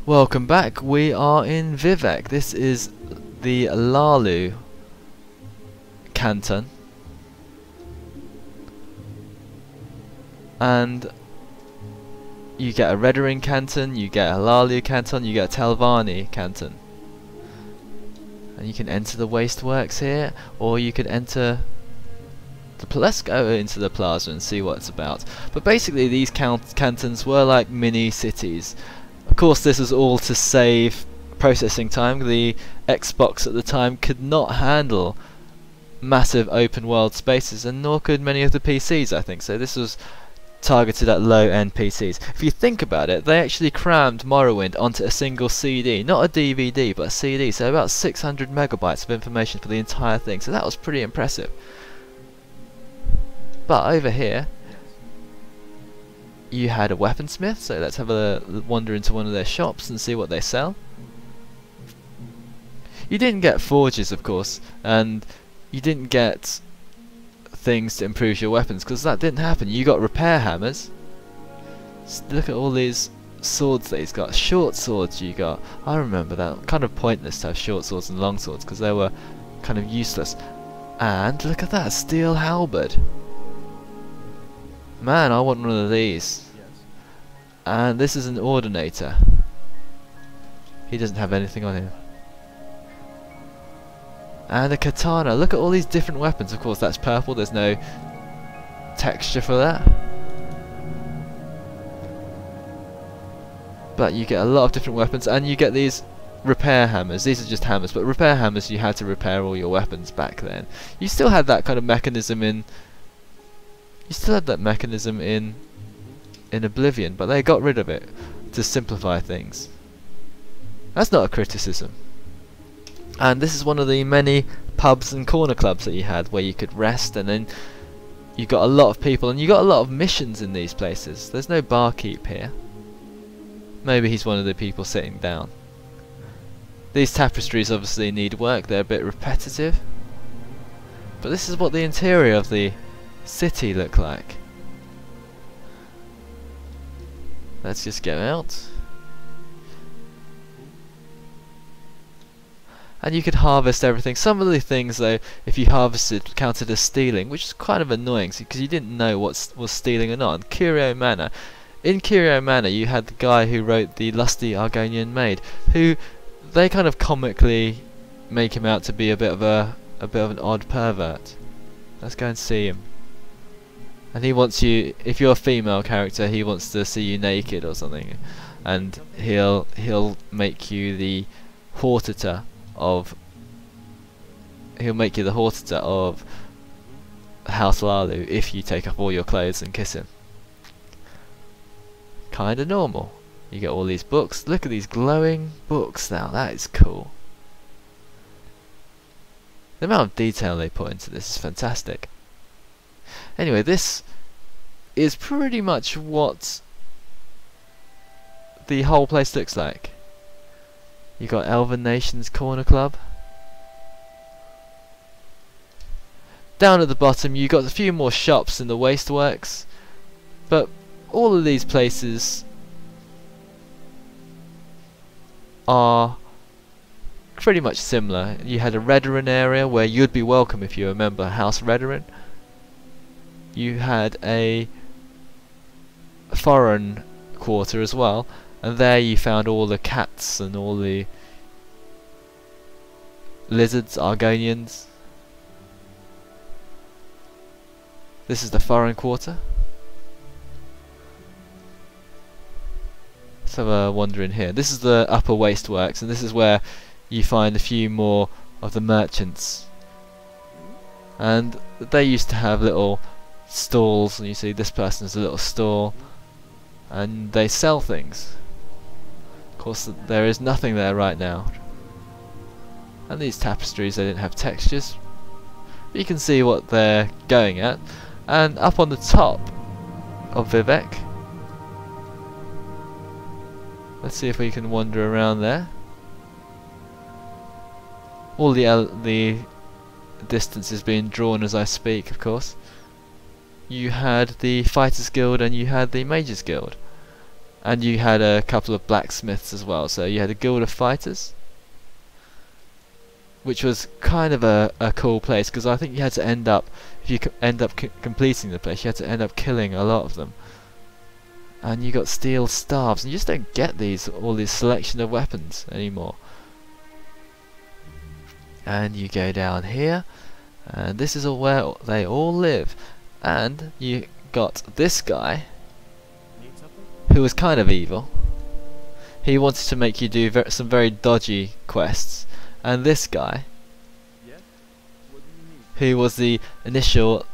Welcome back. We are in Vivec. This is the Lalu canton, and you get a Redarin canton, you get a Lalu canton, you get a Telvarni canton, and you can enter the wasteworks here, or you could enter the let's go into the plaza and see what it's about. But basically these cantons were like mini cities. Of course this was all to save processing time. The Xbox at the time could not handle massive open world spaces, and nor could many of the PCs, I think. So this was targeted at low end PCs. If you think about it, they actually crammed Morrowind onto a single CD, not a DVD but a CD, so about 600 megabytes of information for the entire thing, so that was pretty impressive. But over here you had a weaponsmith, so let's have a wander into one of their shops and see what they sell. You didn't get forges, of course, and you didn't get things to improve your weapons, because that didn't happen. You got repair hammers. Look at all these swords that he's got. Short swords you got. I remember that. Kind of pointless to have short swords and long swords, because they were kind of useless. And look at that, steel halberd. Man, I want one of these. And this is an ordinator. He doesn't have anything on him. And a katana. Look at all these different weapons. Of course that's purple, there's no texture for that. But you get a lot of different weapons, and you get these repair hammers. These are just hammers, but repair hammers, you had to repair all your weapons back then. You still had that kind of mechanism in Oblivion, but they got rid of it to simplify things. That's not a criticism. And this is one of the many pubs and corner clubs that you had where you could rest, and then you got a lot of people, and you got a lot of missions in these places. There's no barkeep here. Maybe he's one of the people sitting down. These tapestries obviously need work, they're a bit repetitive. But this is what the interior of the city looked like. Let's just get out. And you could harvest everything. Some of the things though, if you harvested, counted as stealing, which is kind of annoying because you didn't know what was stealing or not. And Curio Manor. In Curio Manor you had the guy who wrote the Lusty Argonian Maid, who they kind of comically make him out to be a bit of an odd pervert. Let's go and see him. And he wants you, if you're a female character, he wants to see you naked or something, and he'll make you the hortator of House Lalu if you take off all your clothes and kiss him. Kinda normal. You get all these books. Look at these glowing books now. That is cool. The amount of detail they put into this is fantastic. Anyway, this is pretty much what the whole place looks like. You got Elven Nations Corner Club. Down at the bottom you got a few more shops in the wasteworks, but all of these places are pretty much similar. You had a Redarin area where you'd be welcome if you remember House Redarin. You had a foreign quarter as well, and there you found all the cats and all the lizards, Argonians. This is the foreign quarter. Let's have a wander in here. This is the upper wasteworks, and this is where you find a few more of the merchants. And they used to have little stalls, and you see this person has a little stall, and they sell things. Of course there is nothing there right now. And these tapestries, they didn't have textures. But you can see what they're going at. And up on the top of Vivec, let's see if we can wander around there. All the distance is being drawn as I speak, of course. You had the Fighters Guild and you had the Mages Guild. and you had a couple of blacksmiths as well. So you had a guild of fighters, which was kind of a cool place, because I think you had to end up, if you end up completing the place, you had to end up killing a lot of them. And you got steel staves, and you just don't get all these selection of weapons anymore. And you go down here, and this is where they all live. And you got this guy, who was kind of evil. He wanted to make you do some very dodgy quests. And this guy, who was the initial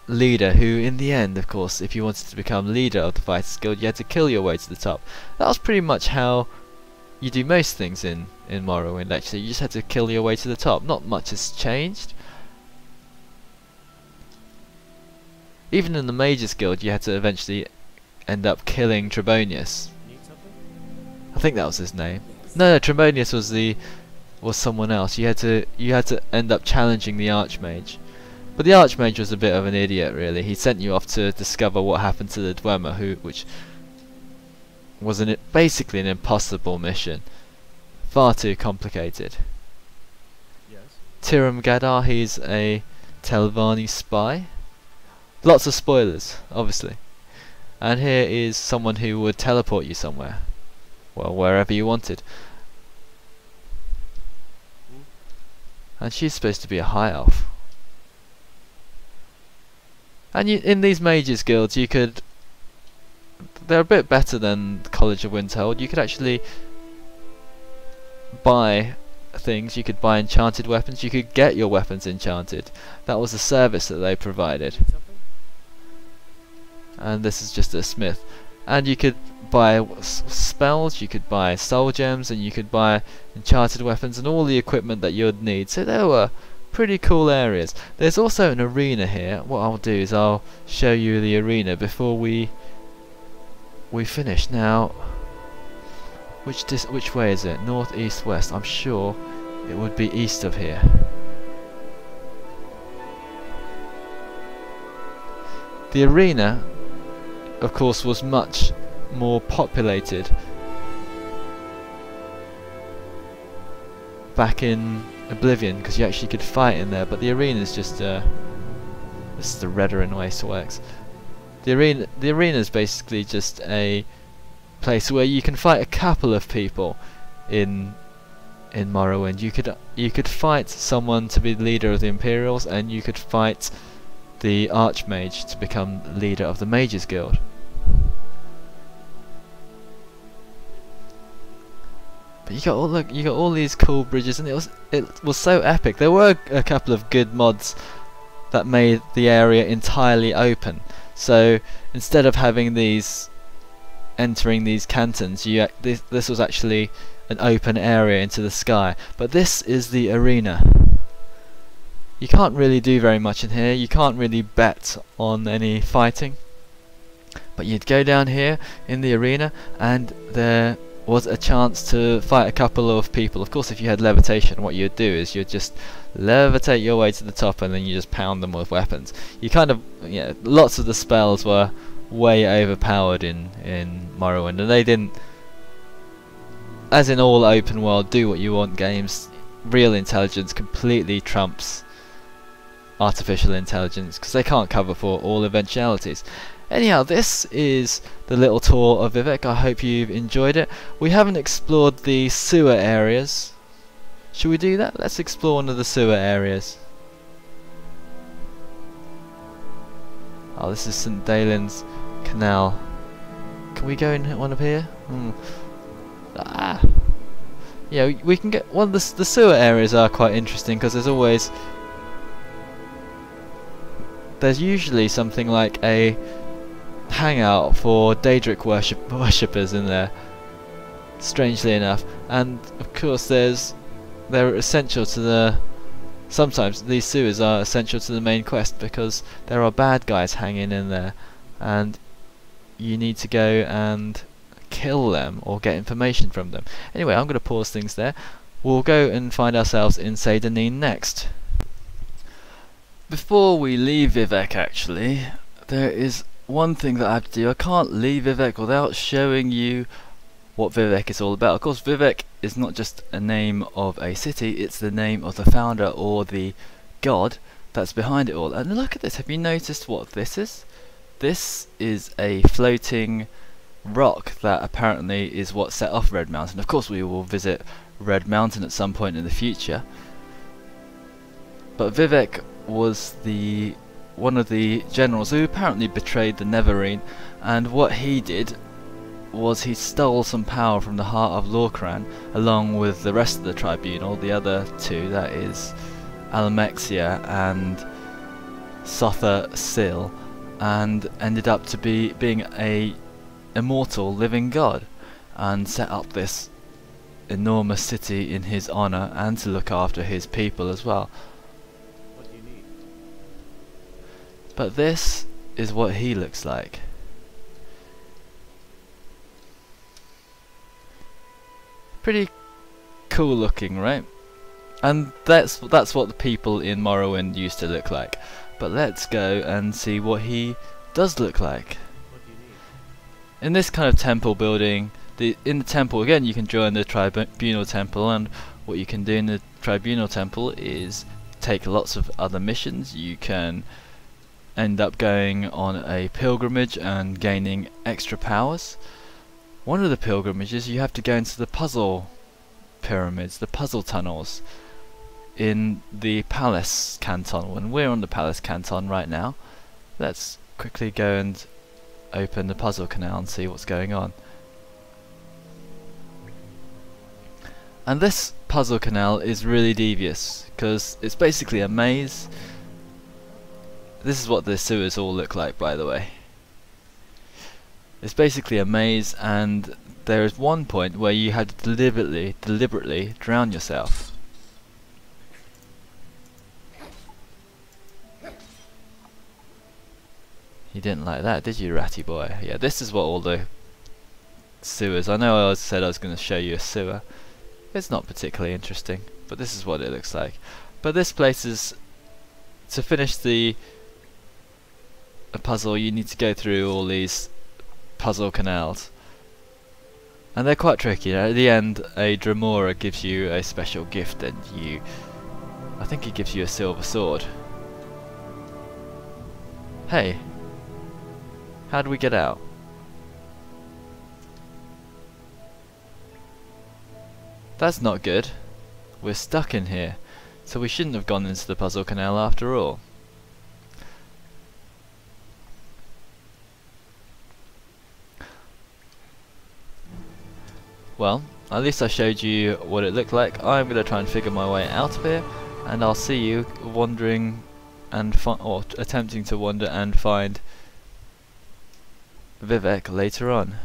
leader, who in the end, of course, if you wanted to become leader of the Fighters Guild, you had to kill your way to the top. That was pretty much how you do most things in Morrowind, actually. You just had to kill your way to the top. Not much has changed. Even in the Mages Guild, you had to eventually end up killing Trebonius. I think that was his name. No, Trebonius was someone else. You had to end up challenging the Archmage. But the Archmage was a bit of an idiot, really. He sent you off to discover what happened to the Dwemer, which was basically an impossible mission. Far too complicated. Yes. Tiram Gadar, he's a Telvanni spy. Lots of spoilers, obviously. And here is someone who would teleport you somewhere. Well, wherever you wanted. And she's supposed to be a high elf. And in these mages guilds, they're a bit better than College of Winterhold. You could actually buy things. You could buy enchanted weapons. You could get your weapons enchanted. That was a service that they provided. And this is just a smith. And you could buy spells, you could buy soul gems, and you could buy enchanted weapons and all the equipment that you'd need. So there were pretty cool areas. There's also an arena here. What I'll do is I'll show you the arena before we finish. Now, which way is it? North, east, west? I'm sure it would be east of here. The arena, of course, was much more populated back in Oblivion, because you actually could fight in there, but the arena is just this is the Vvardenfall Wasteworks. The arena is basically just a place where you can fight a couple of people in Morrowind. You could fight someone to be the leader of the Imperials, and you could fight the Archmage to become leader of the Mages Guild. But you got all these cool bridges, and it was so epic. There were a couple of good mods that made the area entirely open. So instead of having entering these cantons, this was actually an open area into the sky. But this is the arena. You can't really do very much in here. You can't really bet on any fighting. But you'd go down here in the arena, and there was a chance to fight a couple of people. Of course, if you had levitation, what you'd do is you'd just levitate your way to the top, and then you just pound them with weapons. You kind of, lots of the spells were way overpowered in Morrowind, and they didn't, as in all open world do what you want games, real intelligence completely trumps artificial intelligence, because they can't cover for all eventualities. Anyhow, this is the little tour of Vivec. I hope you've enjoyed it. We haven't explored the sewer areas. Should we do that? Let's explore one of the sewer areas. Oh, this is St. Dalen's Canal. Can we go in one up here? Yeah, we can get one. The sewer areas are quite interesting, because there's usually something like a hangout for Daedric worshippers in there, strangely enough. And of course they're essential to sometimes these sewers are essential to the main quest, because there are bad guys hanging in there, and you need to go and kill them or get information from them. Anyway, I'm going to pause things there. We'll go and find ourselves in Seyda next. Before we leave Vivec, actually, there is one thing that I have to do, I can't leave Vivec without showing you what Vivec is all about. Of course, Vivec is not just a name of a city, it's the name of the founder or the god that's behind it all. And look at this, have you noticed what this is? This is a floating rock that apparently is what set off Red Mountain. Of course we will visit Red Mountain at some point in the future. But Vivec was one of the generals who apparently betrayed the Neverine, and what he did was he stole some power from the heart of Lorcran along with the rest of the tribunal, the other two, that is Almexia and Sotha Sil, and ended up to being a immortal living god, and set up this enormous city in his honor and to look after his people as well. What do you need? But this is what he looks like. Pretty cool looking, right? And that's what the people in Morrowind used to look like. But let's go and see what he does look like. What do you need? In this kind of temple building, in the temple again you can join the tribunal temple, and what you can do in the tribunal temple is take lots of other missions. You can end up going on a pilgrimage and gaining extra powers. One of the pilgrimages, you have to go into the puzzle pyramids, the puzzle tunnels in the Palace Canton. When we're on the Palace Canton right now, let's quickly go and open the puzzle canal and see what's going on. And this puzzle canal is really devious because it's basically a maze. This is what the sewers all look like, by the way. It's basically a maze, and there is one point where you had to deliberately drown yourself. You didn't like that, did you, ratty boy? Yeah, this is what all the sewers. I know I said I was going to show you a sewer. It's not particularly interesting, but this is what it looks like. But this place is, to finish the puzzle, you need to go through all these puzzle canals, and they're quite tricky. At the end, a Dremora gives you a special gift, and I think he gives you a silver sword. Hey, how do we get out? That's not good. We're stuck in here, so we shouldn't have gone into the puzzle canal after all. Well, at least I showed you what it looked like. I'm going to try and figure my way out of here, and I'll see you wandering and attempting to wander and find Vivec later on.